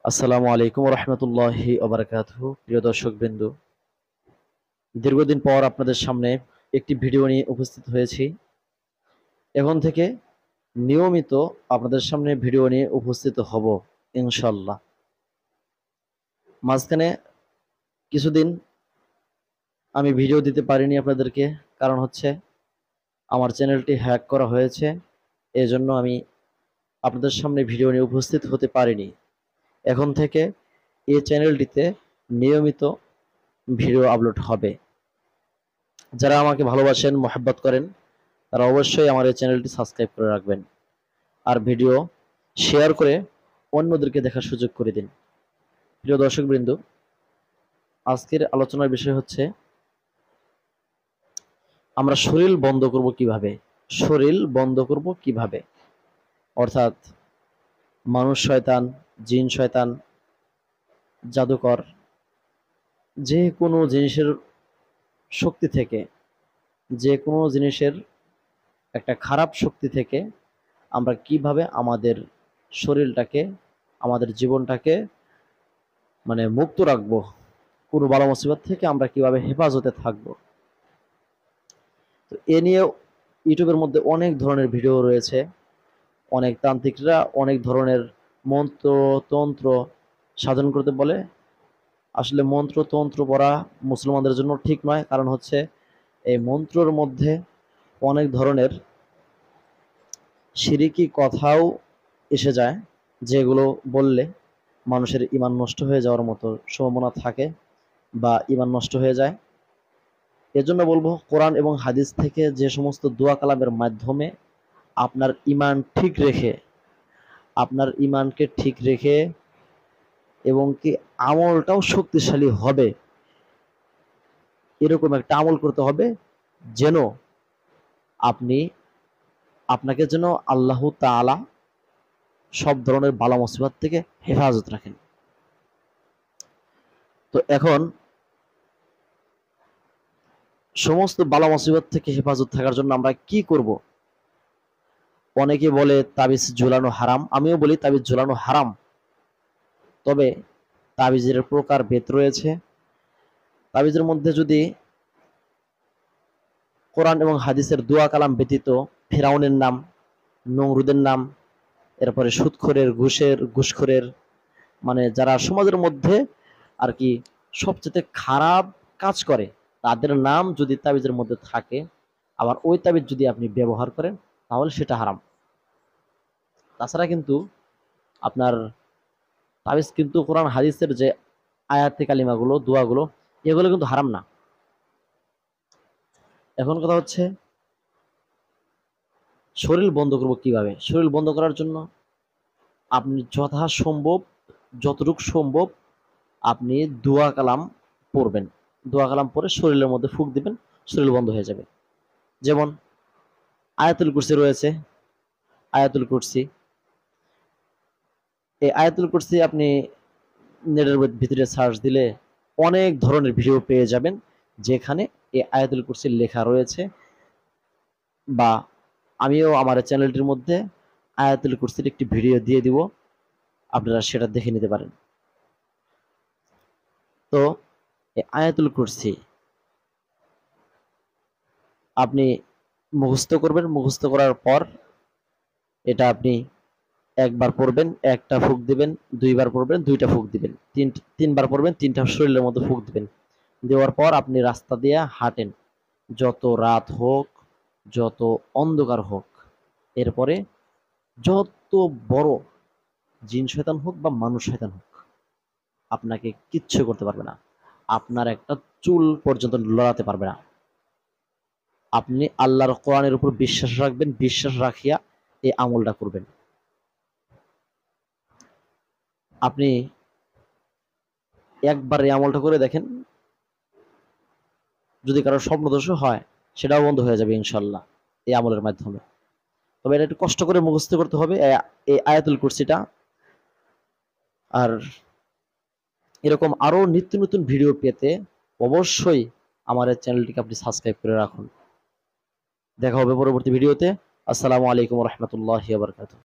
আসসালামু আলাইকুম রহমতুল্লাহি ওবারাকাতুহু। প্রিয় দর্শকবৃন্দ, দীর্ঘদিন পর আপনাদের সামনে একটি ভিডিও নিয়ে উপস্থিত হয়েছি। এখন থেকে নিয়মিত আপনাদের সামনে ভিডিও নিয়ে উপস্থিত হব ইনশাল্লাহ। মাঝখানে কিছুদিন আমি ভিডিও দিতে পারিনি আপনাদেরকে, কারণ হচ্ছে আমার চ্যানেলটি হ্যাক করা হয়েছে। এজন্য আমি আপনাদের সামনে ভিডিও নিয়ে উপস্থিত হতে পারিনি। এখন থেকে এই চ্যানেলটিতে নিয়মিত ভিডিও আপলোড হবে। যারা আমাকে ভালোবাসেন, মহব্বত করেন, তারা অবশ্যই আমার এই চ্যানেলটি সাবস্ক্রাইব করে রাখবেন আর ভিডিও শেয়ার করে অন্যদেরকে দেখার সুযোগ করে দিন। প্রিয় দর্শকবৃন্দ, আজকের আলোচনার বিষয় হচ্ছে আমরা শরীর বন্ধ করব কিভাবে। শরীর বন্ধ করব কিভাবে, অর্থাৎ মানুষ শয়তান, জিন শয়তান, জাদুকর, যে কোনো জিনিসের শক্তি থেকে, যে কোনো জিনিসের একটা খারাপ শক্তি থেকে আমরা কিভাবে আমাদের শরীরটাকে, আমাদের জীবনটাকে মুক্ত রাখবো, কোনো বালা মুসিবত থেকে আমরা কিভাবে হেফাজতে থাকবো। তো এ নিয়ে ইউটিউবের মধ্যে অনেক ধরনের ভিডিও রয়েছে। অনেক তান্ত্রিকরা অনেক ধরনের মন্ত্র তন্ত্র সাধন করতে বলে। আসলে মন্ত্র তন্ত্র পড়া মুসলমানদের জন্য ঠিক নয়, কারণ হচ্ছে এই মন্ত্রর মধ্যে অনেক ধরনের শিরিকি কথাও এসে যায়, যেগুলো বললে মানুষের ঈমান নষ্ট হয়ে যাওয়ার মতো সম্ভাবনা থাকে বা ঈমান নষ্ট হয়ে যায়। এজন্য বলবো, কোরআন এবং হাদিস থেকে যে সমস্ত দোয়া কালামের মাধ্যমে আপনার ঈমান ঠিক রেখে, আপনার ঈমানকে ঠিক রেখে এবং কি আমলটাও শক্তিশালী হবে, এরকম একটা আমল করতে হবে যেন আপনি, আপনাকে যেন আল্লাহ তাআলা সব ধরনের বালা মুসিবত থেকে হেফাজত রাখেন। তো এখন সমস্ত বালা মুসিবত থেকে হেফাজত থাকার জন্য আমরা কি করব? অনেকে বলে তাবিজ ঝুলানো হারাম, আমিও বলি তাবিজ ঝুলানো হারাম। তবে তাবিজের প্রকার ভেদ রয়েছে। তাবিজের মধ্যে যদি কোরআন এবং হাদিসের দোয়া কালাম ব্যতীত ফেরাউনের নাম, নমরুদের নাম, এরপরে সুদখোরের, ঘুষখোরের, যারা সমাজের মধ্যে আর কি সবচেয়ে খারাপ কাজ করে, তাদের নাম যদি তাবিজের মধ্যে থাকে, আবার ওই তাবিজ যদি আপনি ব্যবহার করেন, তাহলে সেটা হারাম। তাছাড়া কিন্তু আপনার তাবিজ কিন্তু কোরআন হাদিসের যে আয়াতে কালিমাগুলো, দোয়াগুলো, এগুলো কিন্তু হারাম না। এখন কথা হচ্ছে শরীর বন্ধ করব কিভাবে। শরীর বন্ধ করার জন্য আপনি যথাসম্ভব, যতটুকু সম্ভব আপনি দোয়া কালাম পড়বেন। দোয়া কালাম পড়ে শরীরের মধ্যে ফুঁক দিবেন, শরীর বন্ধ হয়ে যাবে। যেমন আয়াতুল কুরসি রয়েছে। আয়াতুল কুরসি, এই আয়াতুল কুরসি আপনি নেটের ভিতরে সার্চ দিলে অনেক ধরনের ভিডিও পেয়ে যাবেন, যেখানে এই আয়াতুল কুরসির লেখা রয়েছে। বা আমিও আমার চ্যানেলটির মধ্যে আয়াতুল কুরসির একটি ভিডিও দিয়ে দিব, আপনারা সেটা দেখে নিতে পারেন। তো এই আয়াতুল কুরসি আপনি মুখস্থ করবেন। মুখস্থ করার পর এটা আপনি একবার পড়বেন, একটা ফুঁক দিবেন, দুইবার পড়বেন, দুইটা ফুঁক দিবেন, তিনবার পড়বেন, তিনটা শরীরের মধ্যে ফুঁক দিবেন। দেওয়ার পর আপনি রাস্তা দিয়ে হাঁটেন, যত রাত হোক, যত অন্ধকার হোক। এরপরে যত বড় জিন শয়তান হোক বা মানুষ শয়তান হোক, আপনাকে কিচ্ছু করতে পারবে না। আপনার একটা চুল পর্যন্ত লড়াতে পারবে না। আপনি আল্লাহর কোরআনের উপর বিশ্বাস রাখবেন, বিশ্বাস রাখিয়া এই আমলটা করবেন। আপনি একবার এই আমলটা করে দেখেন, যদি কারো স্বপ্নদোষ হয় সেটাও বন্ধ হয়ে যাবে ইনশাল্লাহ এই আমলের মাধ্যমে। তবে এটা একটু কষ্ট করে মুখস্থ করতে হবে এই আয়াতুল কুরসিটা। আর এরকম আরো নিত্য নতুন ভিডিও পেতে অবশ্যই আমার এই চ্যানেলটিকে আপনি সাবস্ক্রাইব করে রাখুন। দেখা হবে পরবর্তী ভিডিওতে। আসসালামু আলাইকুম রহমতুল্লাহি ওয়া বারাকাতুহু।